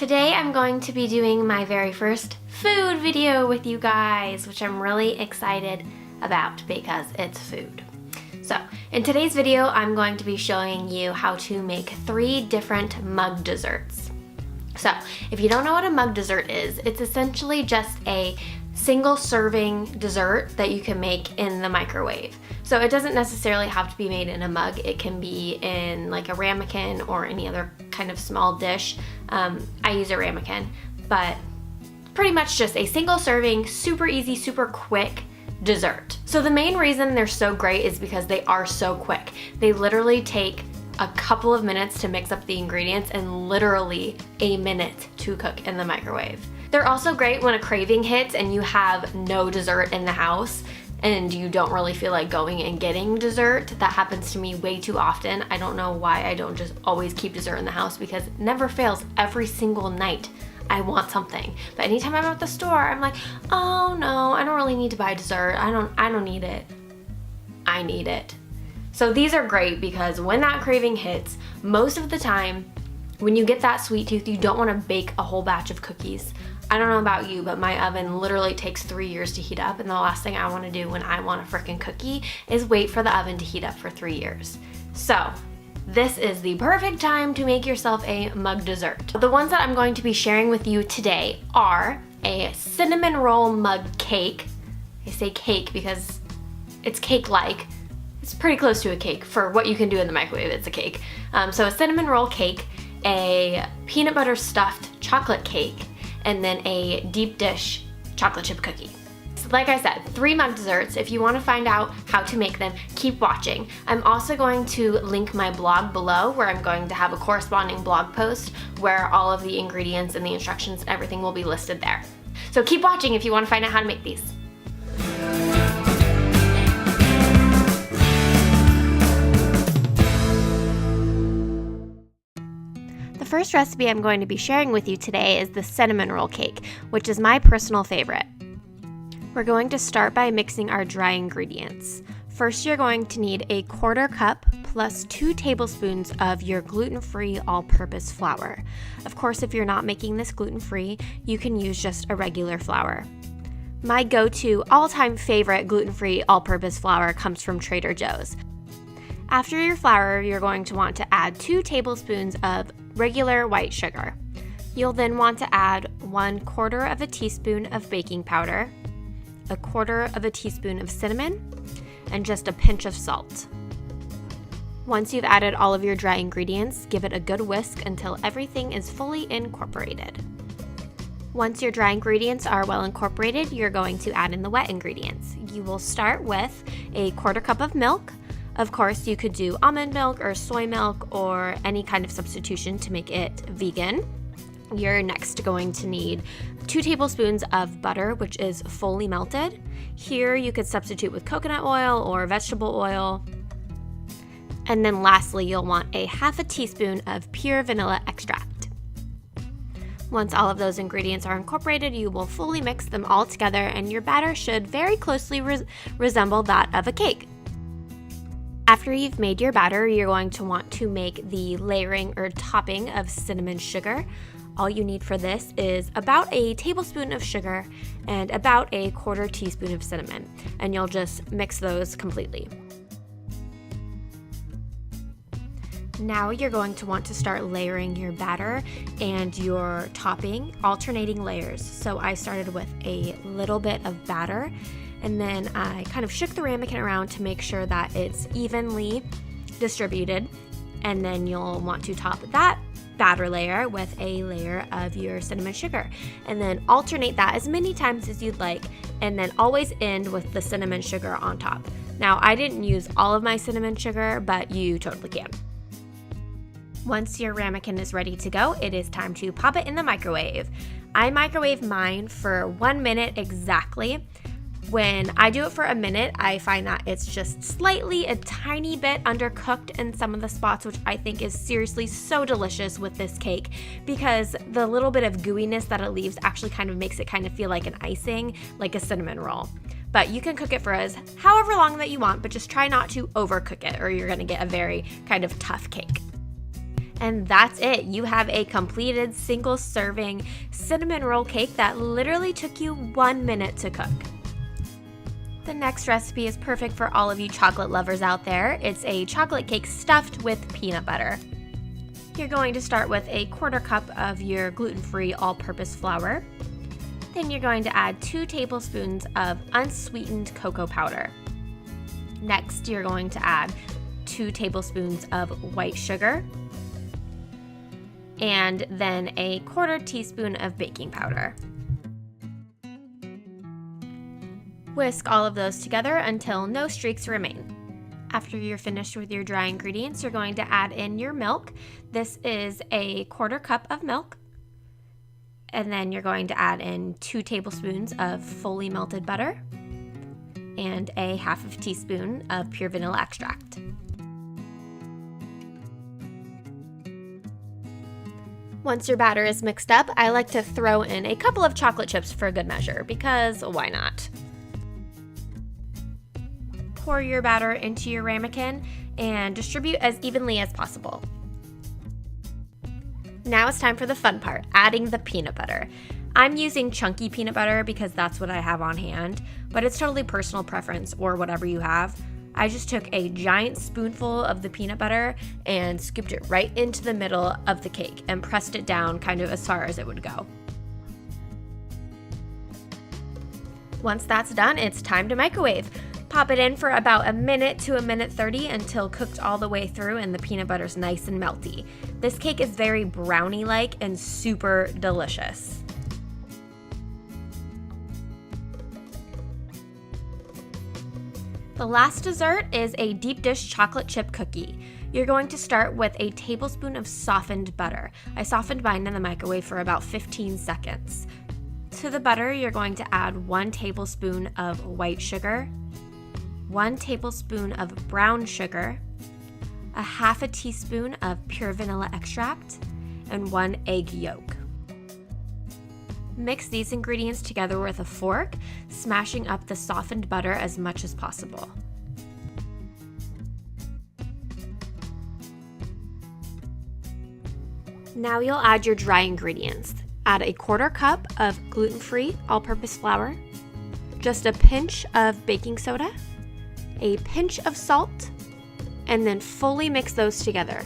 Today I'm going to be doing my very first food video with you guys, which I'm really excited about because it's food. So in today's video, I'm going to be showing you how to make 3 different mug desserts. So if you don't know what a mug dessert is, it's essentially just a single serving dessert that you can make in the microwave. So it doesn't necessarily have to be made in a mug. It can be in like a ramekin or any other kind of small dish. I use a ramekin, but pretty much just a single serving, super easy, super quick dessert. So the main reason they're so great is because they are so quick. They literally take a couple of minutes to mix up the ingredients and literally a minute to cook in the microwave. They're also great when a craving hits and you have no dessert in the house and you don't really feel like going and getting dessert. That happens to me way too often. I don't know why I don't just always keep dessert in the house, because it never fails. Every single night I want something. But anytime I'm at the store, I'm like, oh no, I don't really need to buy dessert. I don't need it. I need it. So these are great because when that craving hits, most of the time when you get that sweet tooth, you don't want to bake a whole batch of cookies. I don't know about you, but my oven literally takes 3 years to heat up, and the last thing I want to do when I want a frickin' cookie is wait for the oven to heat up for 3 years. So this is the perfect time to make yourself a mug dessert. The ones that I'm going to be sharing with you today are a cinnamon roll mug cake. I say cake because it's cake-like. It's pretty close to a cake. For what you can do in the microwave, it's a cake. So a cinnamon roll cake, a peanut butter stuffed chocolate cake, and then a deep dish chocolate chip cookie. So like I said, 3 mug desserts. If you want to find out how to make them, keep watching. I'm also going to link my blog below, where I'm going to have a corresponding blog post where all of the ingredients and the instructions and everything will be listed there. So keep watching if you want to find out how to make these. The first recipe I'm going to be sharing with you today is the cinnamon roll cake, which is my personal favorite. We're going to start by mixing our dry ingredients. First, you're going to need a 1/4 cup plus 2 tablespoons of your gluten-free all-purpose flour. Of course, if you're not making this gluten-free, you can use just a regular flour. My go-to all-time favorite gluten-free all-purpose flour comes from Trader Joe's. After your flour, you're going to want to add 2 tablespoons of regular white sugar. You'll then want to add 1/4 teaspoon of baking powder, 1/4 teaspoon of cinnamon, and just a pinch of salt. Once you've added all of your dry ingredients, give it a good whisk until everything is fully incorporated. Once your dry ingredients are well incorporated, you're going to add in the wet ingredients. You will start with a 1/4 cup of milk. Of course, you could do almond milk or soy milk or any kind of substitution to make it vegan. You're next going to need 2 tablespoons of butter, which is fully melted. Here you could substitute with coconut oil or vegetable oil. And then lastly, you'll want a 1/2 teaspoon of pure vanilla extract. Once all of those ingredients are incorporated, you will fully mix them all together, and your batter should very closely resemble that of a cake. After you've made your batter, you're going to want to make the layering or topping of cinnamon sugar. All you need for this is about a tablespoon of sugar and about a 1/4 teaspoon of cinnamon, and you'll just mix those completely. Now you're going to want to start layering your batter and your topping, alternating layers. So I started with a little bit of batter, and then I kind of shook the ramekin around to make sure that it's evenly distributed. And then you'll want to top that batter layer with a layer of your cinnamon sugar. And then alternate that as many times as you'd like, and then always end with the cinnamon sugar on top. Now, I didn't use all of my cinnamon sugar, but you totally can. Once your ramekin is ready to go, it is time to pop it in the microwave. I microwave mine for 1 minute exactly. When I do it for a minute, I find that it's just slightly a tiny bit undercooked in some of the spots, which I think is seriously so delicious with this cake, because the little bit of gooiness that it leaves actually kind of makes it kind of feel like an icing, like a cinnamon roll. But you can cook it for as however long that you want, but just try not to overcook it or you're gonna get a very kind of tough cake. And that's it. You have a completed single serving cinnamon roll cake that literally took you 1 minute to cook. The next recipe is perfect for all of you chocolate lovers out there. It's a chocolate cake stuffed with peanut butter. You're going to start with a 1/4 cup of your gluten-free all-purpose flour. Then you're going to add 2 tablespoons of unsweetened cocoa powder. Next, you're going to add 2 tablespoons of white sugar, and then a 1/4 teaspoon of baking powder. Whisk all of those together until no streaks remain. After you're finished with your dry ingredients, you're going to add in your milk. This is a 1/4 cup of milk. And then you're going to add in 2 tablespoons of fully melted butter and a 1/2 teaspoon of pure vanilla extract. Once your batter is mixed up, I like to throw in a couple of chocolate chips for good measure, because why not? Pour your batter into your ramekin and distribute as evenly as possible. Now it's time for the fun part, adding the peanut butter. I'm using chunky peanut butter because that's what I have on hand, but it's totally personal preference or whatever you have. I just took a giant spoonful of the peanut butter and scooped it right into the middle of the cake and pressed it down kind of as far as it would go. Once that's done, it's time to microwave. Pop it in for about 1 minute to 1 minute 30 until cooked all the way through and the peanut butter's nice and melty. This cake is very brownie-like and super delicious. The last dessert is a deep dish chocolate chip cookie. You're going to start with a tablespoon of softened butter. I softened mine in the microwave for about 15 seconds. To the butter, you're going to add 1 tablespoon of white sugar, 1 tablespoon of brown sugar, a 1/2 teaspoon of pure vanilla extract, and 1 egg yolk. Mix these ingredients together with a fork, smashing up the softened butter as much as possible. Now you'll add your dry ingredients. Add a 1/4 cup of gluten-free all-purpose flour, just a pinch of baking soda, a pinch of salt, and then fully mix those together.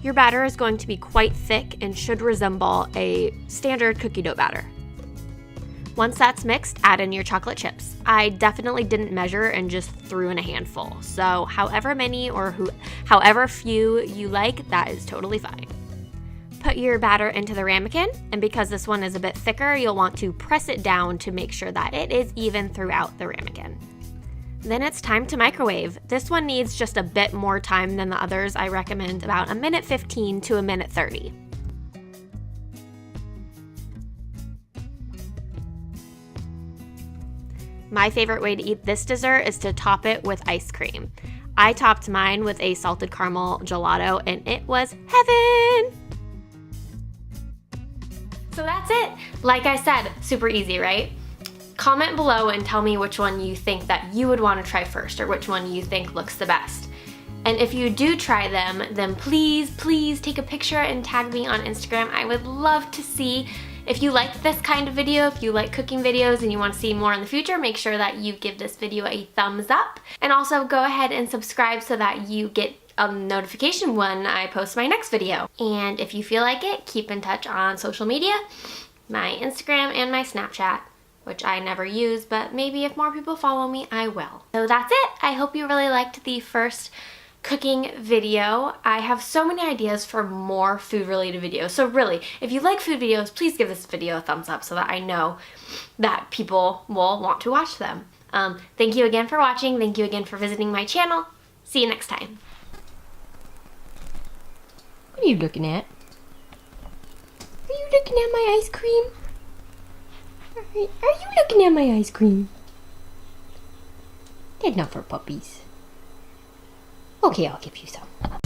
Your batter is going to be quite thick and should resemble a standard cookie dough batter. Once that's mixed, add in your chocolate chips. I definitely didn't measure and just threw in a handful, so however many or however few you like, that is totally fine. Put your batter into the ramekin, and because this one is a bit thicker, you'll want to press it down to make sure that it is even throughout the ramekin. Then it's time to microwave. This one needs just a bit more time than the others. I recommend about 1 minute 15 to 1 minute 30. My favorite way to eat this dessert is to top it with ice cream. I topped mine with a salted caramel gelato, and it was heaven! So that's it. Like I said, super easy, right? Comment below and tell me which one you think that you would want to try first, or which one you think looks the best. And if you do try them, then please take a picture and tag me on Instagram. I would love to see. If you like this kind of video, if you like cooking videos and you want to see more in the future, make sure that you give this video a thumbs up. And also go ahead and subscribe so that you get a notification when I post my next video. And if you feel like it, keep in touch on social media, my Instagram and my Snapchat, which I never use, but maybe if more people follow me, I will. So that's it. I hope you really liked the first cooking video. I have so many ideas for more food related videos. So really, if you like food videos, please give this video a thumbs up so that I know that people will want to watch them. Thank you again for watching. Thank you again for visiting my channel. See you next time. What are you looking at? Are you looking at my ice cream? Are you looking at my ice cream? That's not for puppies. Okay, I'll give you some.